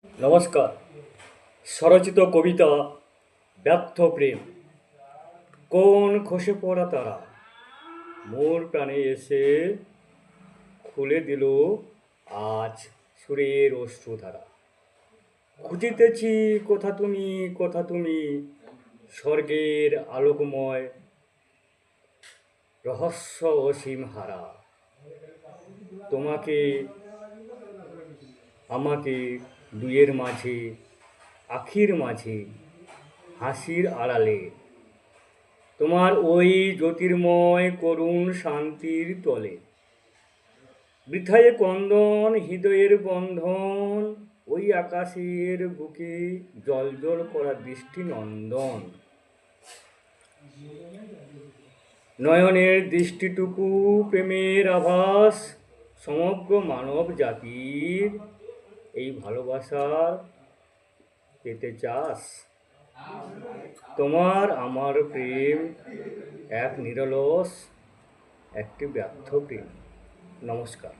নমস্কার। স্বরচিত কবিতা ব্যর্থ প্রেম। কোন খসে পড়া তারা মোর প্রাণে এসে খুলে দিল আজ সুরের অশ্রুধারা। খুঁজিতেছি কোথা তুমি স্বর্গের আলোকময় রহস্য অসীম হারা। তোমাকে আমাকে দুয়ের মাঝে আখির মাঝে হাসির আড়ালে তোমার ওই জ্যোতির্ময় করুণ শান্তির তলে বৃথায়ে কন্দন হৃদয়ের বন্ধন ওই আকাশের বুকে জল করা দৃষ্টি নন্দন। নয়নের দৃষ্টিটুকু প্রেমের আভাস সমগ্র মানব জাতির এই ভালোবাসার পেতে চাস। তোমার আমার প্রেম এক নিরলস একটি ব্যর্থ প্রেম। নমস্কার।